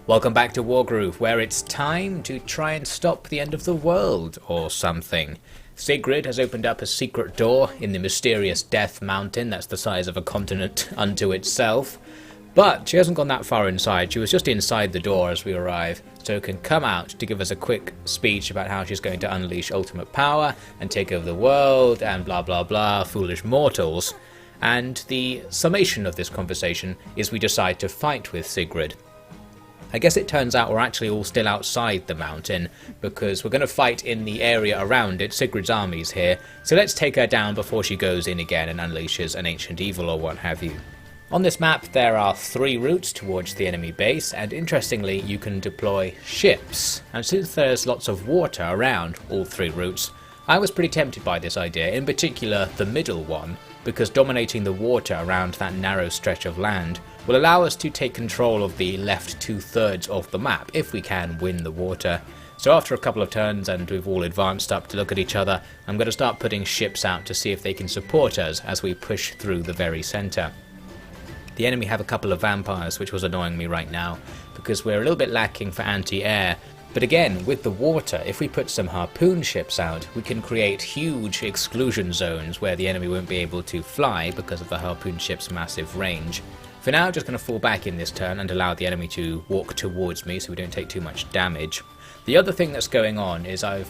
Welcome back to Wargroove, where it's time to try and stop the end of the world, or something. Sigrid has opened up a secret door in the mysterious Death Mountain that's the size of a continent unto itself. But she hasn't gone that far inside, she was just inside the door as we arrive, so can come out to give us a quick speech about how she's going to unleash ultimate power and take over the world and blah blah blah, foolish mortals. And the summation of this conversation is we decide to fight with Sigrid. I guess it turns out we're actually all still outside the mountain, because we're going to fight in the area around it. Sigrid's army's here, so let's take her down before she goes in again and unleashes an ancient evil or what have you. On this map there are 3 routes towards the enemy base, and interestingly you can deploy ships. And since there's lots of water around all 3 routes, I was pretty tempted by this idea, in particular the middle one, because dominating the water around that narrow stretch of land will allow us to take control of the left 2/3 of the map if we can win the water. So after a couple of turns and we've all advanced up to look at each other, I'm going to start putting ships out to see if they can support us as we push through the very centre. The enemy have a couple of vampires, which was annoying me right now, because we're a little bit lacking for anti-air. But again, with the water, if we put some harpoon ships out, we can create huge exclusion zones where the enemy won't be able to fly because of the harpoon ship's massive range. For now, just going to fall back in this turn and allow the enemy to walk towards me so we don't take too much damage. The other thing that's going on is I've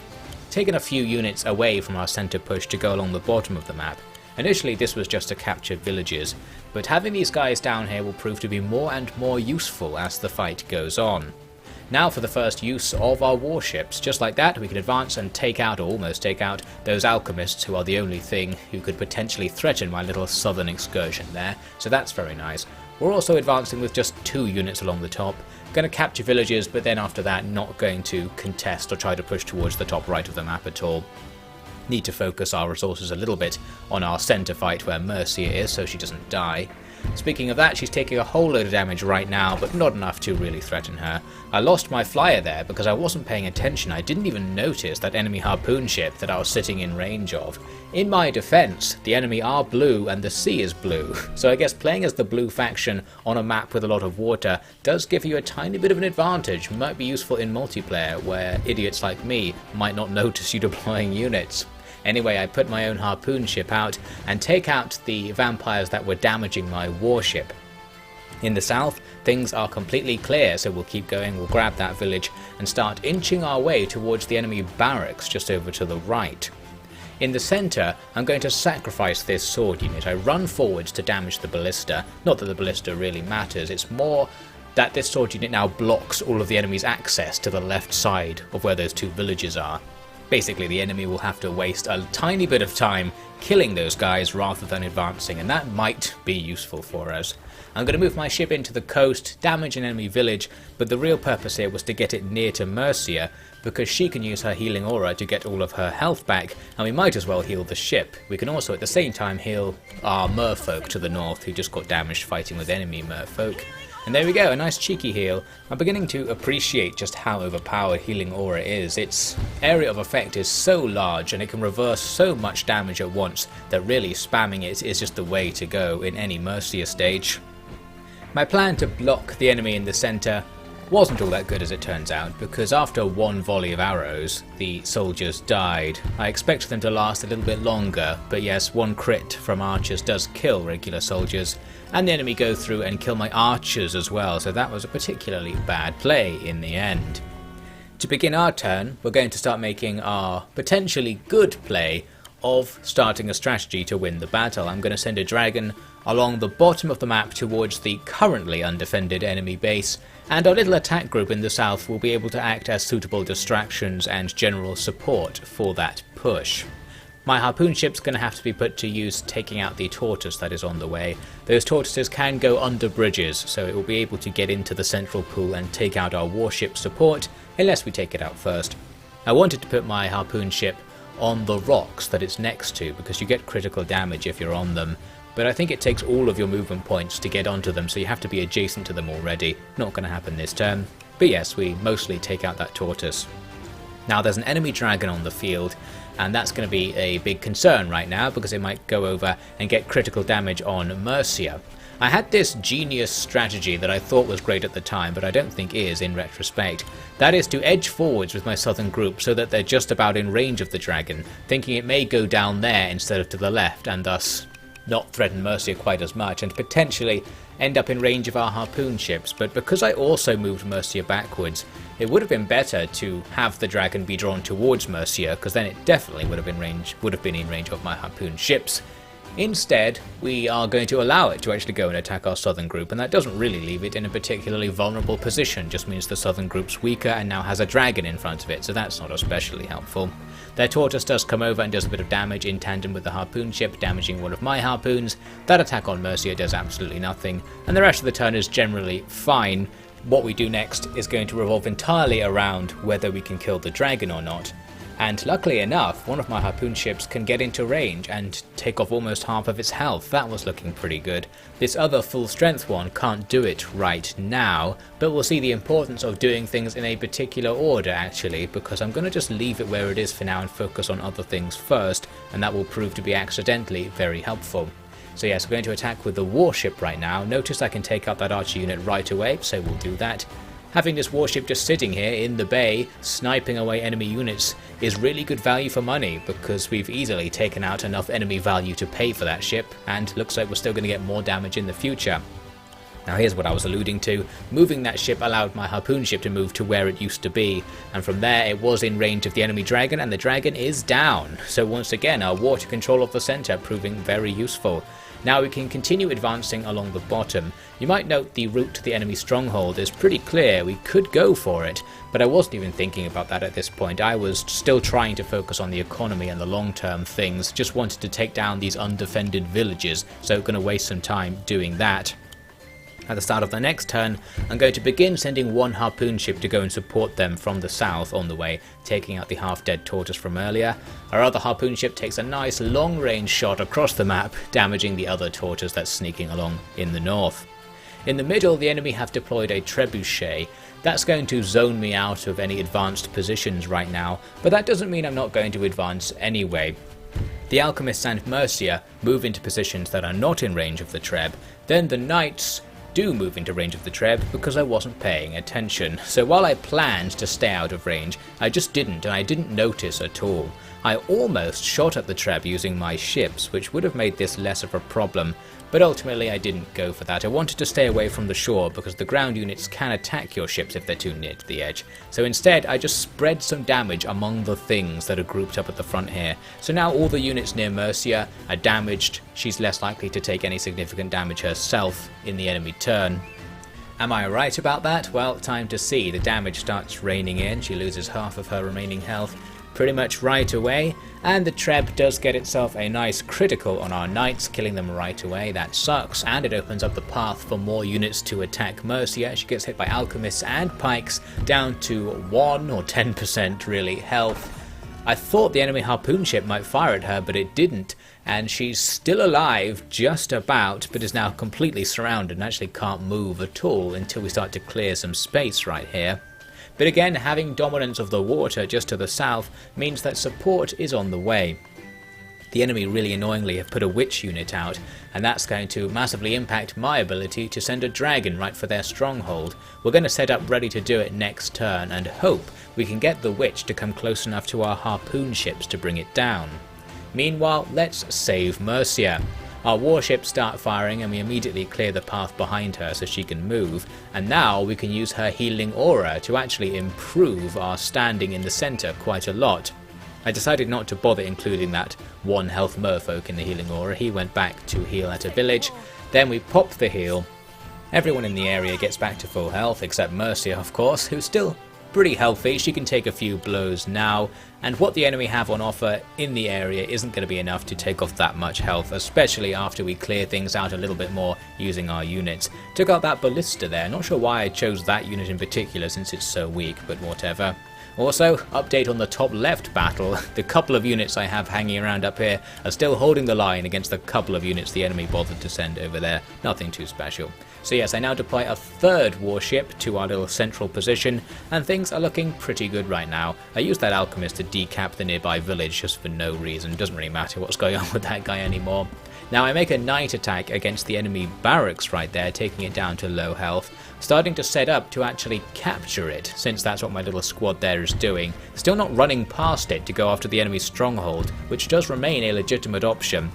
taken a few units away from our centre push to go along the bottom of the map. Initially this was just to capture villages, but having these guys down here will prove to be more and more useful as the fight goes on. Now for the first use of our warships. Just like that, we can advance and take out, or almost take out, those alchemists who are the only thing who could potentially threaten my little southern excursion there, so that's very nice. We're also advancing with just 2 units along the top. Going to capture villages, but then after that not going to contest or try to push towards the top right of the map at all. Need to focus our resources a little bit on our centre fight where Mercia is, so she doesn't die. Speaking of that, she's taking a whole load of damage right now, but not enough to really threaten her. I lost my flyer there because I wasn't paying attention. I didn't even notice that enemy harpoon ship that I was sitting in range of. In my defense, the enemy are blue and the sea is blue, so I guess playing as the blue faction on a map with a lot of water does give you a tiny bit of an advantage. Might be useful in multiplayer where idiots like me might not notice you deploying units. Anyway, I put my own harpoon ship out and take out the vampires that were damaging my warship. In the south, things are completely clear, so we'll keep going, we'll grab that village and start inching our way towards the enemy barracks just over to the right. In the centre, I'm going to sacrifice this sword unit. I run forwards to damage the ballista. Not that the ballista really matters, it's more that this sword unit now blocks all of the enemy's access to the left side of where those 2 villages are. Basically, the enemy will have to waste a tiny bit of time killing those guys rather than advancing, and that might be useful for us. I'm going to move my ship into the coast, damage an enemy village, but the real purpose here was to get it near to Mercia, because she can use her healing aura to get all of her health back, and we might as well heal the ship. We can also at the same time heal our merfolk to the north who just got damaged fighting with enemy merfolk. And there we go, a nice cheeky heal. I'm beginning to appreciate just how overpowered healing aura is. Its area of effect is so large and it can reverse so much damage at once that really spamming it is just the way to go in any Mercia stage. My plan to block the enemy in the centre wasn't all that good as it turns out, because after 1 volley of arrows, the soldiers died. I expected them to last a little bit longer, but yes, 1 crit from archers does kill regular soldiers, and the enemy go through and kill my archers as well, so that was a particularly bad play in the end. To begin our turn, we're going to start making our potentially good play of starting a strategy to win the battle. I'm going to send a dragon along the bottom of the map towards the currently undefended enemy base, and our little attack group in the south will be able to act as suitable distractions and general support for that push. My harpoon ship's going to have to be put to use taking out the tortoise that is on the way. Those tortoises can go under bridges, so it will be able to get into the central pool and take out our warship support, unless we take it out first. I wanted to put my harpoon ship on the rocks that it's next to, because you get critical damage if you're on them, but I think it takes all of your movement points to get onto them, so you have to be adjacent to them already. Not going to happen this turn, but yes, we mostly take out that tortoise. Now there's an enemy dragon on the field, and that's going to be a big concern right now because it might go over and get critical damage on Mercia. I had this genius strategy that I thought was great at the time, but I don't think is in retrospect. That is to edge forwards with my southern group so that they're just about in range of the dragon, thinking it may go down there instead of to the left, and thus not threaten Mercia quite as much, and potentially end up in range of our harpoon ships. But because I also moved Mercia backwards, it would have been better to have the dragon be drawn towards Mercia, because then it definitely would have been in range of my harpoon ships. Instead, we are going to allow it to actually go and attack our southern group, and that doesn't really leave it in a particularly vulnerable position, just means the southern group's weaker and now has a dragon in front of it, so that's not especially helpful. Their tortoise does come over and does a bit of damage in tandem with the harpoon ship, damaging one of my harpoons. That attack on Mercia does absolutely nothing, and the rest of the turn is generally fine. What we do next is going to revolve entirely around whether we can kill the dragon or not. And luckily enough, one of my harpoon ships can get into range and take off almost half of its health. That was looking pretty good. This other full strength one can't do it right now, but we'll see the importance of doing things in a particular order actually, because I'm going to just leave it where it is for now and focus on other things first, and that will prove to be accidentally very helpful. So yes, we're going to attack with the warship right now. Notice I can take out that archer unit right away, so we'll do that. Having this warship just sitting here in the bay, sniping away enemy units, is really good value for money, because we've easily taken out enough enemy value to pay for that ship, and looks like we're still going to get more damage in the future. Now here's what I was alluding to. Moving that ship allowed my harpoon ship to move to where it used to be, and from there it was in range of the enemy dragon, and the dragon is down. So once again, our water control of the centre proving very useful. Now we can continue advancing along the bottom. You might note the route to the enemy stronghold is pretty clear. We could go for it, but I wasn't even thinking about that at this point. I was still trying to focus on the economy and the long-term things, just wanted to take down these undefended villages, so going to waste some time doing that. At the start of the next turn, I'm going to begin sending one harpoon ship to go and support them from the south on the way, taking out the half-dead tortoise from earlier. Our other harpoon ship takes a nice long-range shot across the map, damaging the other tortoise that's sneaking along in the north. In the middle, the enemy have deployed a trebuchet. That's going to zone me out of any advanced positions right now, but that doesn't mean I'm not going to advance anyway. The alchemists and Mercia move into positions that are not in range of the treb, then the knights do move into range of the treb because I wasn't paying attention. So while I planned to stay out of range, I just didn't, and I didn't notice at all. I almost shot at the treb using my ships, which would have made this less of a problem, but ultimately I didn't go for that. I wanted to stay away from the shore because the ground units can attack your ships if they're too near to the edge. So instead I just spread some damage among the things that are grouped up at the front here. So now all the units near Mercia are damaged. She's less likely to take any significant damage herself in the enemy turn. Am I right about that? Well, time to see. The damage starts raining in. She loses half of her remaining health pretty much right away, and the treb does get itself a nice critical on our knights, killing them right away. That sucks, and it opens up the path for more units to attack Mercia. She gets hit by alchemists and pikes, down to 1 or 10% really health. I thought the enemy harpoon ship might fire at her, but it didn't, and she's still alive just about, but is now completely surrounded and actually can't move at all until we start to clear some space right here. But again, having dominance of the water just to the south means that support is on the way. The enemy really annoyingly have put a witch unit out, and that's going to massively impact my ability to send a dragon right for their stronghold. We're going to set up ready to do it next turn and hope we can get the witch to come close enough to our harpoon ships to bring it down. Meanwhile, let's save Mercia. Our warships start firing and we immediately clear the path behind her so she can move, and now we can use her healing aura to actually improve our standing in the centre quite a lot. I decided not to bother including that 1 health merfolk in the healing aura. He went back to heal at a village, then we pop the heal. Everyone in the area gets back to full health except Mercia, of course, who's still pretty healthy. She can take a few blows now, and what the enemy have on offer in the area isn't going to be enough to take off that much health, especially after we clear things out a little bit more using our units. Took out that ballista there. Not sure why I chose that unit in particular since it's so weak, but whatever. Also, update on the top left battle. The couple of units I have hanging around up here are still holding the line against the couple of units the enemy bothered to send over there. Nothing too special. So yes, I now deploy a 3rd warship to our little central position, and things are looking pretty good right now. I used that alchemist to decap the nearby village just for no reason. Doesn't really matter what's going on with that guy anymore. Now I make a night attack against the enemy barracks right there, taking it down to low health, starting to set up to actually capture it, since that's what my little squad there is doing. Still not running past it to go after the enemy's stronghold, which does remain a legitimate option.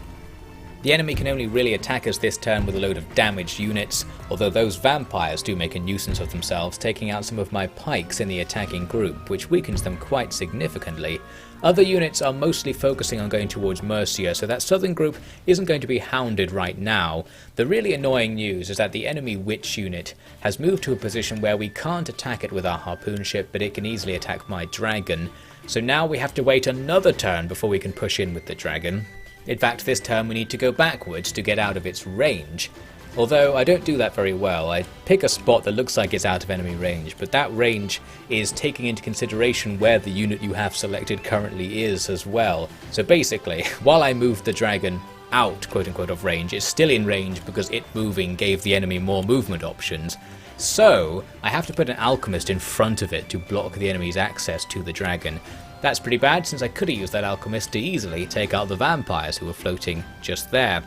The enemy can only really attack us this turn with a load of damaged units, although those vampires do make a nuisance of themselves, taking out some of my pikes in the attacking group, which weakens them quite significantly. Other units are mostly focusing on going towards Mercia, so that southern group isn't going to be hounded right now. The really annoying news is that the enemy witch unit has moved to a position where we can't attack it with our harpoon ship, but it can easily attack my dragon. So now we have to wait another turn before we can push in with the dragon. In fact, this turn we need to go backwards to get out of its range. Although I don't do that very well. I pick a spot that looks like it's out of enemy range, but that range is taking into consideration where the unit you have selected currently is as well. So basically, while I moved the dragon out, quote-unquote, of range, it's still in range because it moving gave the enemy more movement options. So I have to put an alchemist in front of it to block the enemy's access to the dragon. That's pretty bad, since I could have used that alchemist to easily take out the vampires who were floating just there.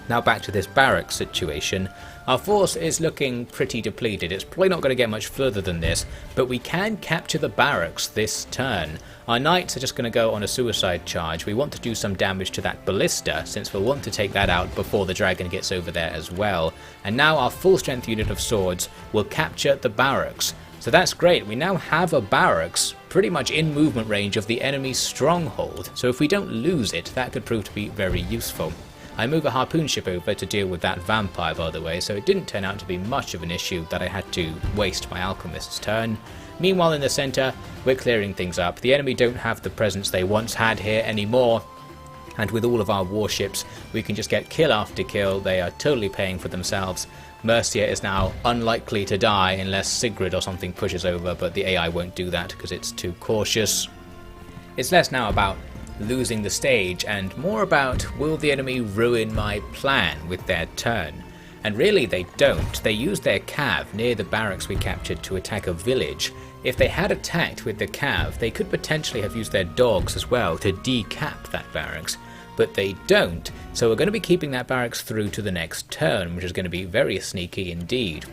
Now back to this barracks situation. Our force is looking pretty depleted. It's probably not going to get much further than this, but we can capture the barracks this turn. Our knights are just going to go on a suicide charge. We want to do some damage to that ballista, since we'll want to take that out before the dragon gets over there as well. And now our full strength unit of swords will capture the barracks. So that's great. We now have a barracks pretty much in movement range of the enemy's stronghold. So if we don't lose it, that could prove to be very useful. I move a harpoon ship over to deal with that vampire, by the way, so it didn't turn out to be much of an issue that I had to waste my alchemist's turn. Meanwhile in the centre, we're clearing things up. The enemy don't have the presence they once had here anymore, and with all of our warships, we can just get kill after kill. They are totally paying for themselves. Mercia is now unlikely to die unless Sigrid or something pushes over, but the AI won't do that because it's too cautious. It's less now about losing the stage and more about, will the enemy ruin my plan with their turn? And really they don't. They use their cav near the barracks we captured to attack a village. If they had attacked with the cav, they could potentially have used their dogs as well to decap that barracks. But they don't, so we're going to be keeping that barracks through to the next turn, which is going to be very sneaky indeed.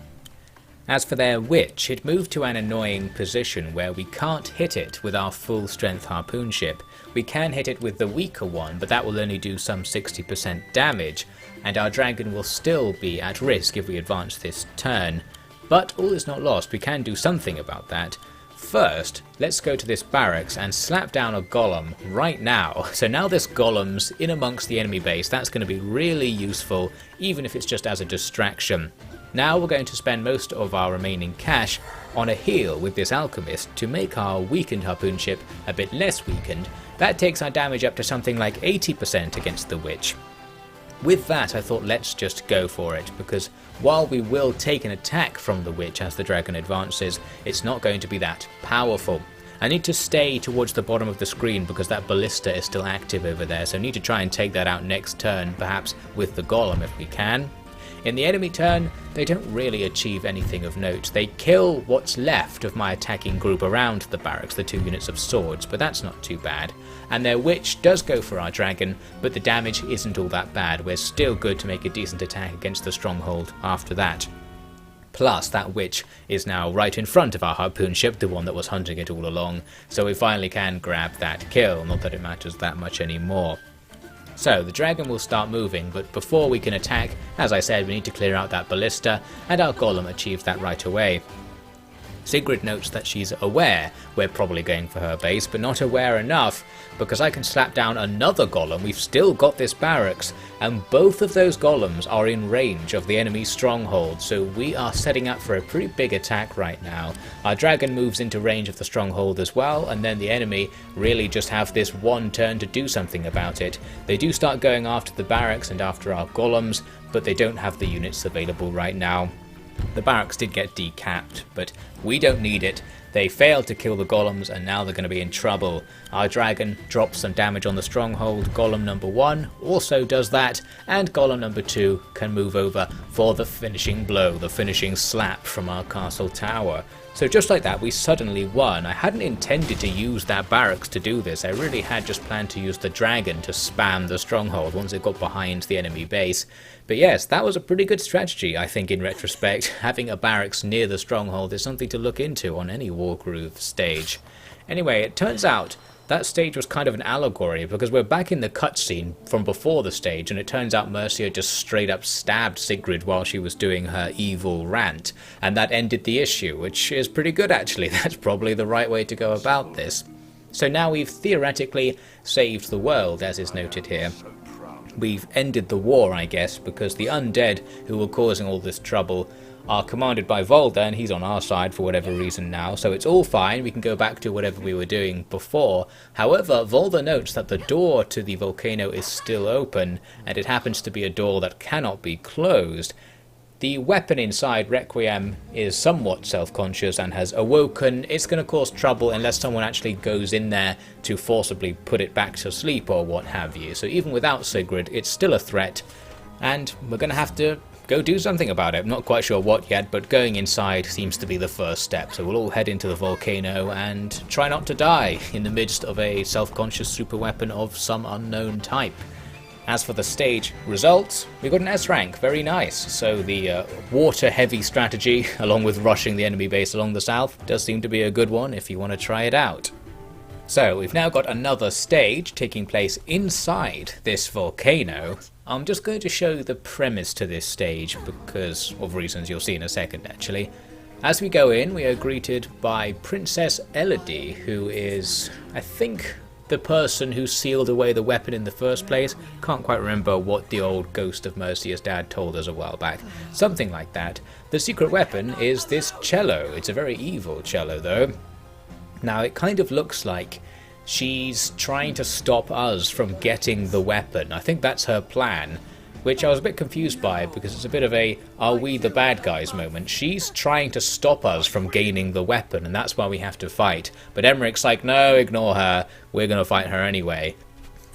As for their witch, it moved to an annoying position where we can't hit it with our full strength harpoon ship. We can hit it with the weaker one, but that will only do some 60% damage, and our dragon will still be at risk if we advance this turn. But all is not lost, we can do something about that. First, let's go to this barracks and slap down a golem right now. So now this golem's in amongst the enemy base. That's going to be really useful, even if it's just as a distraction. Now we're going to spend most of our remaining cash on a heal with this alchemist to make our weakened harpoon ship a bit less weakened. That takes our damage up to something like 80% against the witch. With that, I thought let's just go for it, because while we will take an attack from the witch as the dragon advances, it's not going to be that powerful. I need to stay towards the bottom of the screen because that ballista is still active over there, so I need to try and take that out next turn, perhaps with the golem if we can. In the enemy turn, they don't really achieve anything of note. They kill what's left of my attacking group around the barracks, the 2 units of swords, but that's not too bad. And their witch does go for our dragon, but the damage isn't all that bad. We're still good to make a decent attack against the stronghold after that. Plus, that witch is now right in front of our harpoon ship, the one that was hunting it all along, so we finally can grab that kill, not that it matters that much anymore. So the dragon will start moving, but before we can attack, as I said, we need to clear out that ballista, and our golem achieves that right away. Sigrid notes that she's aware we're probably going for her base, but not aware enough, because I can slap down another golem. We've still got this barracks, and both of those golems are in range of the enemy's stronghold, so we are setting up for a pretty big attack right now. Our dragon moves into range of the stronghold as well, and then the enemy really just have this one turn to do something about it. They do start going after the barracks and after our golems, but they don't have the units available right now. The barracks did get decapped, but we don't need it. They failed to kill the golems, and now they're going to be in trouble. Our dragon drops some damage on the stronghold. Golem number 1 also does that, and golem number 2 can move over for the finishing blow, the finishing slap from our castle tower. So just like that, we suddenly won. I hadn't intended to use that barracks to do this. I really had just planned to use the dragon to spam the stronghold once it got behind the enemy base. But yes, that was a pretty good strategy, I think, in retrospect. Having a barracks near the stronghold is something to look into on any Wargroove stage. Anyway, it turns out that stage was kind of an allegory, because we're back in the cutscene from before the stage, and it turns out Mercia just straight up stabbed Sigrid while she was doing her evil rant, and that ended the issue, which is pretty good actually. That's probably the right way to go about this. So now we've theoretically saved the world, as is noted here. We've ended the war, I guess, because the undead who were causing all this trouble are commanded by Volda, and he's on our side for whatever reason now, so it's all fine. We can go back to whatever we were doing before. However, Volda notes that the door to the volcano is still open, and it happens to be a door that cannot be closed. The weapon inside, Requiem, is somewhat self-conscious and has awoken. It's going to cause trouble unless someone actually goes in there to forcibly put it back to sleep or what have you. So even without Sigrid, it's still a threat, and we're going to have to go do something about it. I'm not quite sure what yet, but going inside seems to be the first step. So we'll all head into the volcano and try not to die in the midst of a self-conscious super weapon of some unknown type. As for the stage results, we got an S rank, very nice. So the water-heavy strategy, along with rushing the enemy base along the south, does seem to be a good one if you want to try it out. So we've now got another stage taking place inside this volcano. I'm just going to show you the premise to this stage because of reasons you'll see in a second actually. As we go in, we are greeted by Princess Elodie, who is, I think, the person who sealed away the weapon in the first place. Can't quite remember what the old ghost of Mercia's dad told us a while back. Something like that. The secret weapon is this cello. It's a very evil cello though. Now it kind of looks like she's trying to stop us from getting the weapon. I think that's her plan, which I was a bit confused by because it's a bit of a "are we the bad guys" moment. She's trying to stop us from gaining the weapon, and that's why we have to fight. But Emmerich's like, no, ignore her, we're going to fight her anyway.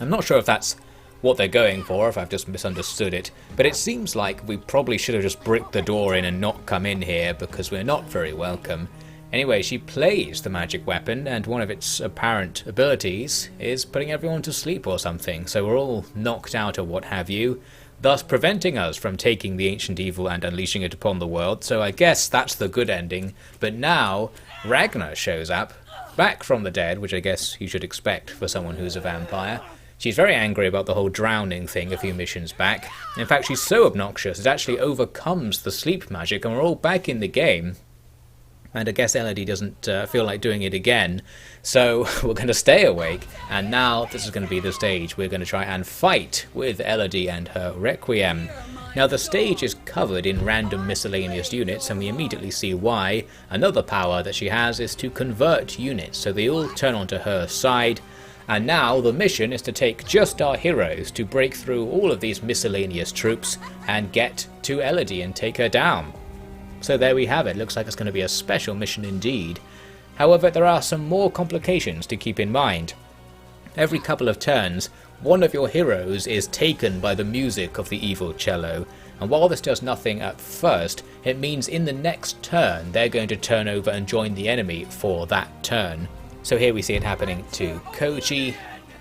I'm not sure if that's what they're going for, if I've just misunderstood it, but it seems like we probably should have just bricked the door in and not come in here because we're not very welcome. Anyway, she plays the magic weapon, and one of its apparent abilities is putting everyone to sleep or something, so we're all knocked out or what have you, thus preventing us from taking the ancient evil and unleashing it upon the world. So I guess that's the good ending. But now Ragnar shows up, back from the dead, which I guess you should expect for someone who's a vampire. She's very angry about the whole drowning thing a few missions back. In fact, she's so obnoxious it actually overcomes the sleep magic, and we're all back in the game. And I guess Elodie doesn't feel like doing it again, so we're going to stay awake, and now this is going to be the stage. We're going to try and fight with Elodie and her Requiem. Now the stage is covered in random miscellaneous units, and we immediately see why. Another power that she has is to convert units, so they all turn onto her side. And now the mission is to take just our heroes to break through all of these miscellaneous troops and get to Elodie and take her down. So there we have it. Looks like it's going to be a special mission indeed. However, there are some more complications to keep in mind. Every couple of turns, one of your heroes is taken by the music of the evil cello, and while this does nothing at first, it means in the next turn they're going to turn over and join the enemy for that turn. So here we see it happening to Koji.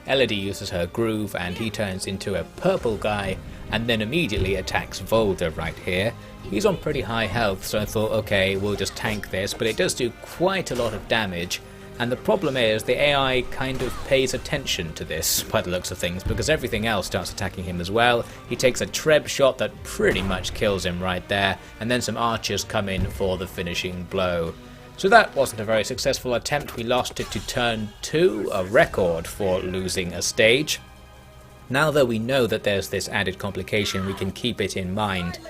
Elodie uses her groove and he turns into a purple guy and then immediately attacks Volda right here. He's on pretty high health, so I thought, okay, we'll just tank this, but it does do quite a lot of damage. And the problem is the AI kind of pays attention to this by the looks of things, because everything else starts attacking him as well. He takes a treb shot that pretty much kills him right there, and then some archers come in for the finishing blow. So that wasn't a very successful attempt. We lost it to turn 2, a record for losing a stage. Now that we know that there's this added complication, we can keep it in mind.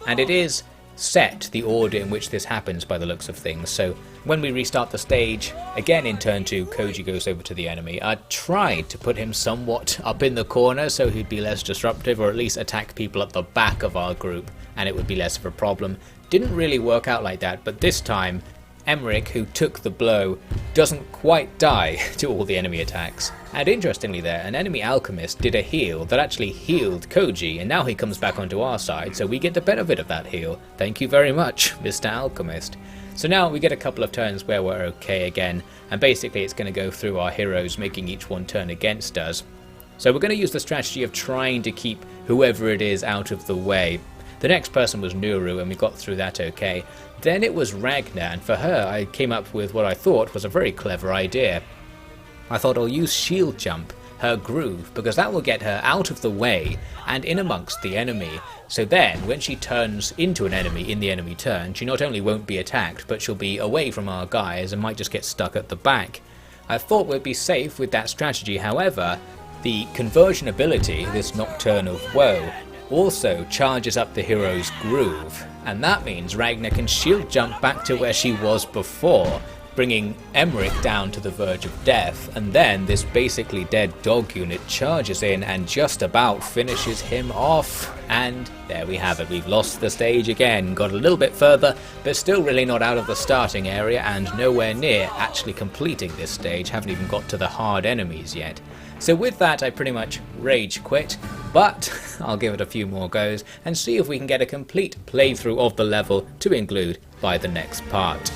And it is set the order in which this happens by the looks of things. So when we restart the stage, again in turn 2, Koji goes over to the enemy. I tried to put him somewhat up in the corner so he'd be less disruptive, or at least attack people at the back of our group, and it would be less of a problem. Didn't really work out like that, but this time Emmerich, who took the blow, doesn't quite die to all the enemy attacks. And interestingly there, an enemy alchemist did a heal that actually healed Koji, and now he comes back onto our side, so we get the benefit of that heal. Thank you very much, Mr. Alchemist. So now we get a couple of turns where we're okay again, and basically it's going to go through our heroes, making each one turn against us. So we're going to use the strategy of trying to keep whoever it is out of the way. The next person was Nuru, and we got through that okay. Then it was Ragnar, and for her I came up with what I thought was a very clever idea. I thought I'll use shield jump, her groove, because that will get her out of the way and in amongst the enemy. So then when she turns into an enemy in the enemy turn, she not only won't be attacked, but she'll be away from our guys and might just get stuck at the back. I thought we'd be safe with that strategy. However, the conversion ability, this Nocturne of Woe, also charges up the hero's groove, and that means Ragnar can shield jump back to where she was before, bringing Emmerich down to the verge of death, and then this basically dead dog unit charges in and just about finishes him off. And there we have it, we've lost the stage again, got a little bit further, but still really not out of the starting area and nowhere near actually completing this stage, haven't even got to the hard enemies yet. So with that I pretty much rage quit, but I'll give it a few more goes and see if we can get a complete playthrough of the level to include by the next part.